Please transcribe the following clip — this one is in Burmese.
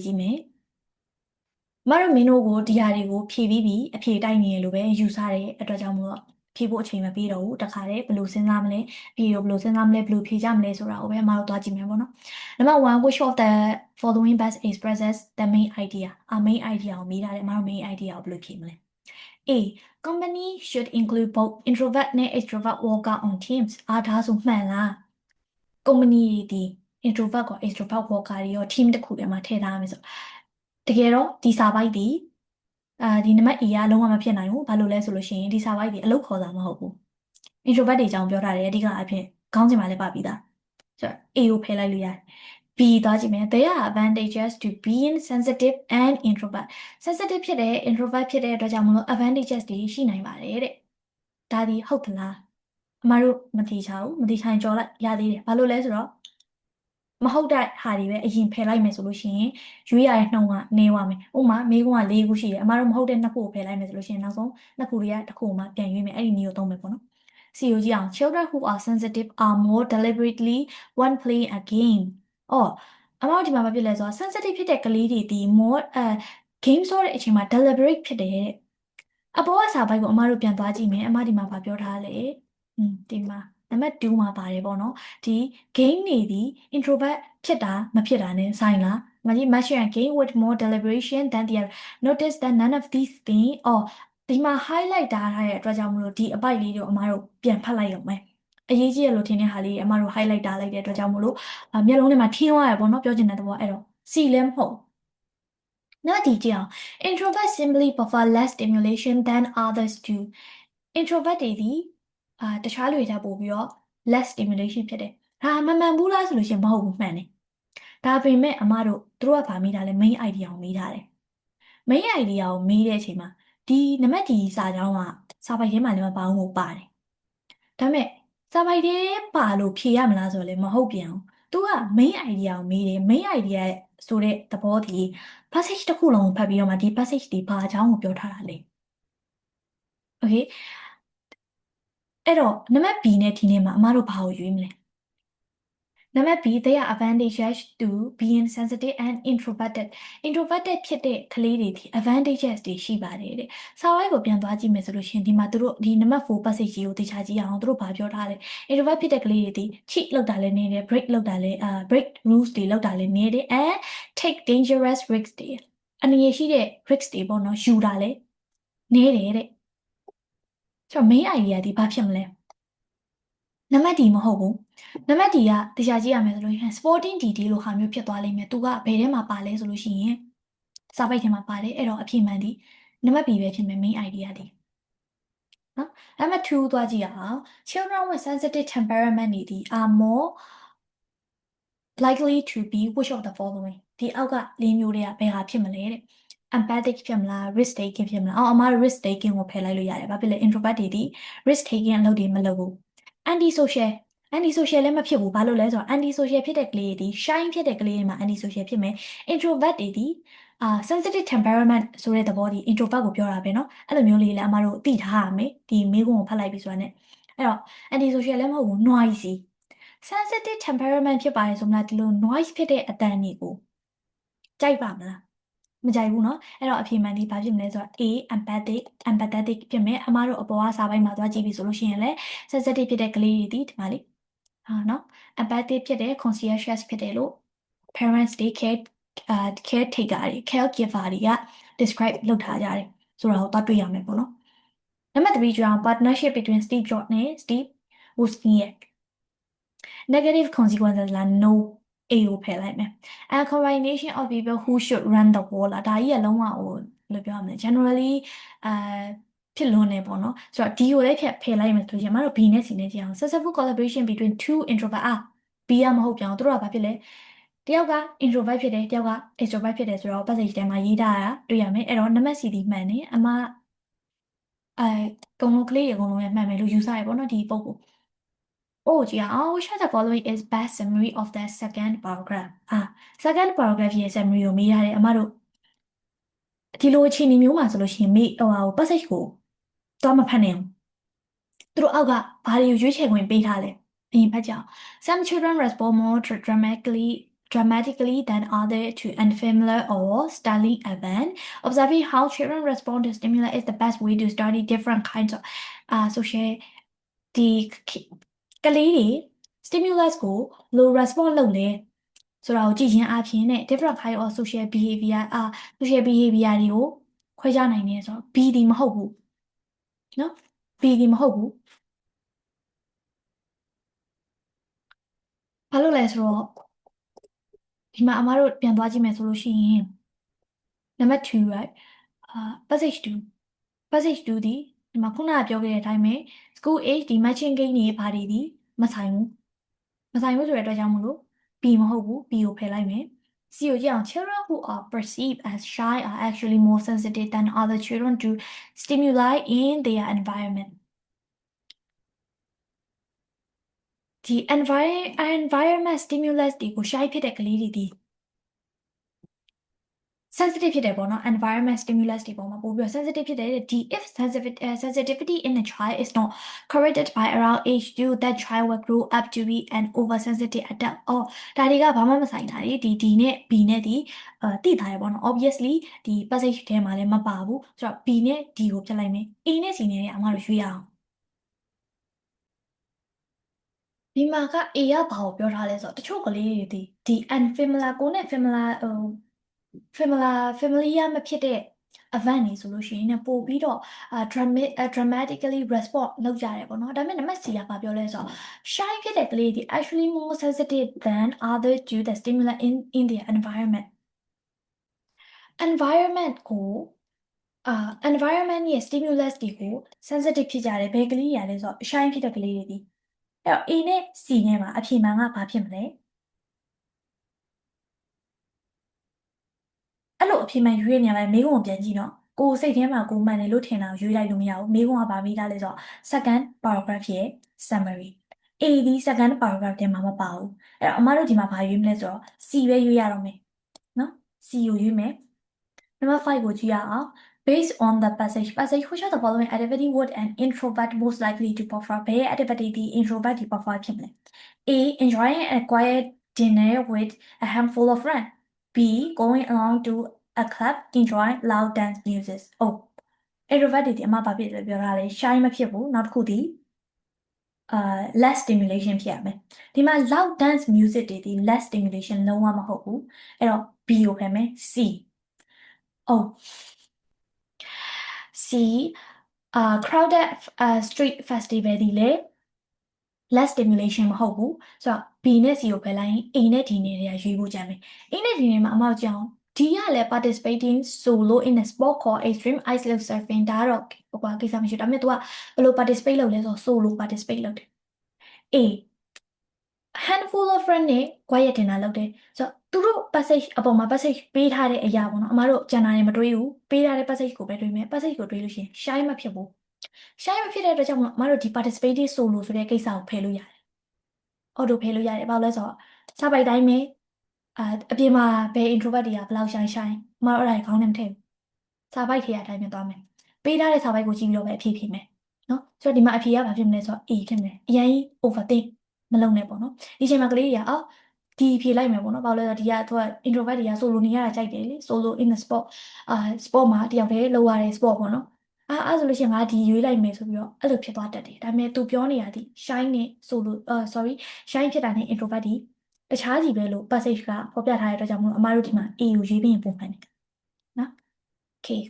ကြည့်မယ်မတို့မင်းတို့ကိုဒီဟာတွေကိုဖြည့်ပြီးပြီအဖြေတိုက်နေရလို့ပဲယူဆတဲ့အတွက်ကြောင့်မို့ဖြည့်ဖို့အချိန်မပေးတော့ဘူးတခါတည်းဘယ်လိုစဉ်းစားမလဲဖြည့်ရောဘယ်လိုစဉ်းစားမလဲဘယ်လိုဖြည့်ကြမလဲဆိုတာကိုပဲမတို့သွားကြည့်မယ်ပေါ့နော် Number 1 which of the following best expresses the main idea main idea ကိုမေးထားတယ်မတို့ main idea ကိုဘယ်လိုဖြည့်မလဲ A company should include both introvert နဲ့ extrovert worker on teams ဒါဆိုမှန်လား company ဒီ introvert ကို extrovert worker တွေရော team တစ်ခုထဲမှာထည့်ထားမယ်ဆိုတကယ်တော့ဒီစာပိုက်ဒီဒီနံပါတ် A ကလုံးဝမဖြစ်နိုင်ဘူးဘာလို့လဲဆိုလို့ရှိရင်ဒီစာပိုက်ဒီအလုပ်ခေါ်တာမဟုတ်ဘူး introvert တွေအကြောင်းပြောထားတယ်အဓိကအဖြစ်ခေါင်းစဉ်မှာလည်းပါပြီးသားဆိုတော့ A ကိုဖယ်လိုက်လို့ရတယ် B သွားကြည့်မယ် There are advantages to being sensitive and introvert sensitive ဖြစ်တဲ့ introvert ဖြစ်တဲ့အတွက်ကြောင့်မလို့ advantages တွေရှိနိုင်ပါတယ်တဲ့ဒါဒီဟုတ်သလားအမတို့မသိချဘူးမသိချင်ကြော်လိုက်ရသေးတယ်ဘာလို့လဲဆိုတော့မဟုတ်တဲ့ဟာတွေပဲအရင်ဖယ်လိုက်မယ်ဆိုလို့ရှိရင်ရွေးရတဲ့နှုန်းကနေဝမယ်ဥပမာမေးခွန်းက၄ခုရှိတယ်အမတို့မဟုတ်တဲ့နှစ်ခုကိုဖယ်လိုက်မယ်ဆိုလို့ရှိရင်နောက်ဆုံးနှစ်ခုတွေကတစ်ခုမှပြန်ရွေးမယ်အဲ့ဒီနည်းကိုသုံးမယ်ပေါ့နော်စီကိုကြည့်အောင် children who are sensitive are more deliberately when playing a game အမတို့ဒီမှာဘာဖြစ်လဲဆိုတော့ sensitive ဖြစ်တဲ့ကလေးတွေဒီ more game ဆိုတဲ့အချိန်မှာ deliberate ဖြစ်တယ်အပေါ်ကစာပိုက်ကိုအမတို့ပြန်သွားကြည့်မယ်အမဒီမှာပြောထားလဲဒီမှာနံပါတ်2မှာပါတယ်ပေါ့နော်ဒီ game တွေဒီ introvert ဖြစ်တာမဖြစ်တာ ਨੇ ဆိုင်လားမကြီး match and game with more deliberation than the other notice that none of these thingsဒီမှာ highlight ထားတဲ့အတွက်ကြောင့်မလို့ဒီအပိုက်လေးတွေကိုအမတို့ပြန်ဖတ်လိုက်ရုံပဲအရေးကြီးရလို့ထင်တဲ့ဟာလေးအမတို့ highlight ထားလိုက်တဲ့အတွက်ကြောင့်မလို့မျက်လုံးထဲမှာထင်းသွားရပေါ့နော်ပြောချင်တဲ့သဘောအဲ့တော့ C လည်းမဟုတ်နောက်ဒီကြည့်အောင် introvert simply prefer less stimulation than others do introvert တွေဒီတခြားလူတွေထက်ပိုပြီးတော့ less stimulation ဖြစ်တယ်ဒါမမှန်ဘူးလားဆိုလို့ရှိရင်မဟုတ်ဘူးမှန်တယ်ဒါပေမဲ့အမတို့တို့ကဗာမိတာလဲ main idea ကိုမိထားတယ် main idea ကိုမိတဲ့အချိန်မှာဒီနံပါတ်ဒီစာကြောင်းကစာပိုက်ထဲမှာလည်းမပါဘူးပါတယ်ဒါပေမဲ့စာပိုက်ထဲပါလို့ဖြေရမလားဆိုတော့လည်းမဟုတ်ပြန်ဘူးသူက main idea ကိုမေးတယ် main idea ဆိုတဲ့သဘောဒီ passage တစ်ခုလုံးကိုဖတ်ပြီးတော့မှဒီ passage ဒီဘာအကြောင်းကိုပြောထားတာလဲ okay အဲ့တော့နံပါတ် B နဲ့ D နဲ့မှာအမတို့ဘာကိုရွေးမလဲနံပါတ် B they are advantages to being sensitive and introverted ဖြစ်တဲ့ကလေးတွေဒီ advantages တွေရှိပါတယ်တဲ့စာဝိုင်းကိုပြန်သွားကြည့်မယ်ဆိုလို့ရှိရင်ဒီမှာသူတို့ဒီနံပါတ်4 passage ကြီးကိုသိချာကြည့်အောင်သူတို့ဘာပြောထားလဲ introvert ဖြစ်တဲ့ကလေးတွေဒီ cheat လောက်တာလည်းနေတယ် break လောက်တာလည်းbreak rules တွေလောက်တာလည်းနေတယ် and take dangerous risks တွေအနေရရှိတဲ့ risks တွေပေါ့နော်ယူတာလည်းနေတယ်တဲ့ဆိုတော့ main idea ဒီဘာဖြစ်မလဲနံပါတ် D မဟုတ်ဘူးနံပါတ် D ကတရားကြည့်ရမယ်ဆိုလို့ရှိရင် sporting DD လို့ဟာမျိုးဖြစ်သွားလိမ့်မယ်သူကဘယ်ထဲမှာပါလဲဆိုလို့ရှိရင်စာပိုက်ထဲမှာပါတယ်အဲ့တော့အဖြေမှန်ဒီနံပါတ် B ပဲဖြစ်မယ် main idea ဒီနော်နံပါတ်2သွားကြည့်ရအောင် children with sensitive temperament တွေဒီ are more likely to be which of the following ဒီအောက်က၄မျိုးတွေကဘယ်ဟာဖြစ်မလဲတဲ့ empathic ဖြစ်မလား risk taking ဖြစ်မလားအမ risk taking ကိုဖယ်လိုက်လို့ရတယ်ဘာဖြစ်လဲ introvert တွေဒီ risk taking အလုပ်တွေမလုပ်ဘူး anti social လည်းမဖြစ်ဘူးဘာလို့လဲဆိုတော့ anti social ဖြစ်တဲ့ကလေးတွေဒီ shy ဖြစ်တဲ့ကလေးတွေမှာ anti social ဖြစ်မယ် introvert တွေဒီsensitive temperament ဆိုတဲ့သဘောဒီ introvert ကိုပြောတာပဲเนาะအဲ့လိုမျိုးလေးလည်းအမတို့သိထားရမယ်ဒီမေးခွန်းကိုဖတ်လိုက်ပြီဆိုတာ ਨੇ အဲ့တော့ anti social လည်းမဟုတ်ဘူး noisy sensitive temperament ဖြစ်ပါတယ်ဆိုမှဒီလို noise ဖြစ်တဲ့အတန်တွေကိုကြိုက်ပါမလားမကြိုက်ဘူးเนาะအဲ့တော့အဖြေမှန်ဒီဘာဖြစ်မလဲဆိုတော့ A empathetic ဖြစ်မယ်အမတို့အပေါ်ကစာပိုင်းမှာသွားကြည့်ပြီဆိုလို့ရှိရင်လည်း sensitive ဖြစ်တဲ့ကလေးတွေဒီမှာလေเนาะ empathic ဖြစ်တဲ့ conscientious ဖြစ်တယ်လို့ parents တွေ caretaker တွေ caregiver တွေက describe လုပ်ထားကြတယ်ဆိုတာကိုသွားတွေ့ရမယ်ပေါ့နော်နံပါတ်3ကျအောင် partnership between Steve Jobs နဲ့ Steve Wozniak negative consequences လား no A ကိုဖယ်လိုက်မယ် a combination of people who should run the world လားဒါကြီးကလုံးဝဟိုဘယ်လိုပြောရမလဲ generally ဖြစ်လွန်းနေပေါ့နော်ဆိုတော့ D ကိုလည်းဖယ်လိုက်မယ်ဆိုရင်မတို့ B နဲ့ C နဲ့ကြည့်အောင် successful collaboration between two introvert B ကမဟုတ်ပြောင်းသူတို့ကဘာဖြစ်လဲတယောက်က introvert ဖြစ်တယ်တယောက်က extrovert ဖြစ်တယ်ဆိုတော့ passage ထဲမှာရေးထားတာတွေ့ရမယ်အဲ့တော့နံပါတ် C ဒီမှန်တယ်အမကုံလုံးကလေးတွေအကုန်လုံးလည်းမှန်မယ်လို့ယူဆရပေါ့နော်ဒီပုံကိုကြည့်အောင် which of the following is best summary of the second paragraph second paragraph ရဲ့ summary ကိုမေးရတယ်အမတို့ဒီလိုအခြေအနေမျိုးမှာဆိုလို့ရှိရင်မေးpassage ကိုတော့မဖတ်နိုင်ဘူးသူတို့အောက်ကဘာတွေကိုရွေးချယ်ခွင့်ပေးထားလဲအရင်ဖတ်ကြအောင် some children respond more dramatically than other to unfamiliar or startling event. Observing how children respond to stimuli is the best way to study different kinds of social ဒီကလေးတွေ stimulus ကို low response လုပ်လဲဆိုတာကိုကြည့်ခြင်းအပြင်နဲ့ different kind of social behavior social behavior တွေကိုခွဲခြားနိုင်တယ်ဆိုတော့ B ဒီမဟုတ်ဘူးနော် B ဒီမဟုတ်ဘူးဘာလို့လဲဆိုတော့ဒီမှာအမတို့ပြန်သွားကြည့်မယ်ဆိုလို့ရှိရင် number 2 right passage 2 passage 2ဒီမှာခုနကပြောခဲ့တဲ့အတိုင်းပဲ school age ဒီ matching game တွေဘာတွေဒီမဆိုင်ဘူးဆိုတဲ့အတွက်ကြောင့်မလို့ B မဟုတ်ဘူး B ကိုဖယ်လိုက်မယ် C ကိုကြည့်အောင် children who are perceived as shy are actually more sensitive than other children to stimuli in their environment ဒီ environment stimulus တွေကို shy ဖြစ်တဲ့ကလေးတွေဒီ sensitive ဖြစ်တယ်ပေါ့နော် environment stimulus တွေပေါ်မှာပို့ပြီးတော့ sensitive ဖြစ်တယ်ဒီ if sensitivity in a child is not corrected by around age 2 that child will grow up to be an oversensitive adult ဒါတွေကဘာမှမဆိုင်တာလေဒီနဲ့ B နဲ့ဒီသိထားရပေါ့နော် obviously ဒီ passage ထဲမှာလည်းမပါဘူးဆိုတော့ B နဲ့ D ကိုဖြတ်လိုက်မယ် A နဲ့ C နဲ့အမတို့ရွေးရအောင်ဒီမှာက A ကဘာကိုပြောထားလဲဆိုတော့တချို့ကလေးတွေဒီ unfamiliar ကိုနဲ့ familiar မဖြစ်တဲ့ event တွေဆိုလို့ရှိရင်ပို့ပြီးတော့dramatically respond လုပ်ကြတယ်ပေါ့နော်ဒါပေမဲ့နံပါတ် C ကဘာပြောလဲဆိုတော့ shy ဖြစ်တဲ့ကလေးတွေ actually more sensitive than other to the stimuli in their environment ကိုenvironment ရဲ့ stimulus တွေကို sensitive ဖြစ်ကြတယ်ဘယ်ကလေးတွေလဲဆိုတော့ shy ဖြစ်တဲ့ကလေးတွေဒီအဲ့တော့ A နဲ့ C နဲ့မှာအဖြေမှန်ကဘာဖြစ်မလဲအဲ့လိုအဖြေမှန်ရွေးနေရမယ်မိကုံကိုပြန်ကြည့်နော်ကိုစိတ်ထဲမှာကိုမှန်တယ်လို့ထင်တာကိုရွေးလိုက်လို့မရဘူးမိကုံကဘာပြီးသားလဲဆိုတော့ second paragraph ရဲ့ summary A ဒီ second paragraph ထဲမှာမပါဘူးအဲ့တော့အမတို့ဒီမှာဘာရွေးမလဲဆိုတော့ C ပဲရွေးရတော့မယ်နော် C ကိုရွေးမယ် number 5ကိုကြည့်ရအောင် based on the passage which of the following activity would an introvert most likely to prefer ဘယ် activity ဒီ introvert ဒီ prefer ဖြစ်မလဲ A enjoying a quiet dinner with a handful of friends B going along to a club enjoying loud dance music introvert ဒီအမဘာဖြစ်လဲပြောထားလဲ shy မဖြစ်ဘူးနောက်တစ်ခုဒီless stimulation ဖြစ်ရမယ်ဒီမှာ loud dance music တွေဒီ less stimulation လုံးဝမဟုတ်ဘူးအဲ့တော့ B ကိုဖယ်မယ် C C crowded street festival ဒီလေ less stimulation မဟုတ်ဘူးဆိုတော့ B နဲ့ C ကိုဖယ်လိုက်ရင် A နဲ့ D နဲ့တွေကရွေးဖို့ကြမ်းမယ် A နဲ့ D နဲ့မှာအမောက်ကြောင် D ကလည်း participating solo in a sport called extreme ice slope surfing ဒါတော့ဟိုကိစ္စမရှိဘူးဒါပေမဲ့ तू ကဘယ်လို participate လုပ်လဲဆိုတော့ solo participate လုပ်တယ် A handful of friend နဲ့ quiet dinner လုပ်တယ်ဆိုတော့သူတို့ passage အပေါ်မှာ passage ပေးထားတဲ့အရာပေါ့နော်အမတို့ကျန်တာတွေမတွေးဘူးပေးထားတဲ့ passage ကိုပဲတွေးမယ် passage ကိုတွေးလို့ရှိရင် shy မဖြစ်ဘူး shy မဖြစ်တဲ့အတွက်ကြောင့်မလို့အမတို့ဒီ participating solo ဆိုတဲ့ကိစ္စကိုဖယ်လို့ရတယ် auto ဖယ်လို့ရတယ်ဘာလို့လဲဆိုတော့စာပိုက်တိုင်းပဲအပြင်မှာဘယ် introvert တွေကဘယ်လောက် shy အမတို့အဲ့ဒါခေါင်းနဲ့မထည့်ဘူးစာပိုက်ထဲအတိုင်းပဲသွားမယ်ပေးထားတဲ့စာပိုက်ကိုကြည့်ပြီးတော့ပဲအဖြေဖြေမယ်နော်ဆိုတော့ဒီမှာအဖြေကဘာဖြစ်မလဲဆိုတော့ A ဖြစ်မယ်အရင် overthink မလုပ်နဲ့ပေါ့နော်ဒီချိန်မှာကလေးတွေကဒီဖြေလိုက်မယ်ပေါ့နော်ဘာလို့လဲဆိုတော့ဒီကသူက introvert တွေက solo နေရတာကြိုက်တယ်လေ solo in the sport sport မှာတယောက်တည်းလုပ်ရတဲ့ sport ပေါ့နော်အဲ့ဆိုလို့ရှိရင်ငါဒီရွေးလိုက်မယ်ဆိုပြီးတော့အဲ့လိုဖြစ်သွားတတ်တယ်ဒါပေမဲ့ तू ပြောနေတာဒီ shy နဲ့ solo sorry shy ဖြစ်တာနဲ့ introvert ဒီတခြားစီပဲလို့ passage ကဖော်ပြထားတဲ့အတွက်ကြောင့်မို့အမားတို့ဒီမှာ A ကိုရွေးပြီးရင်ပုံမှန်တယ်နော် okay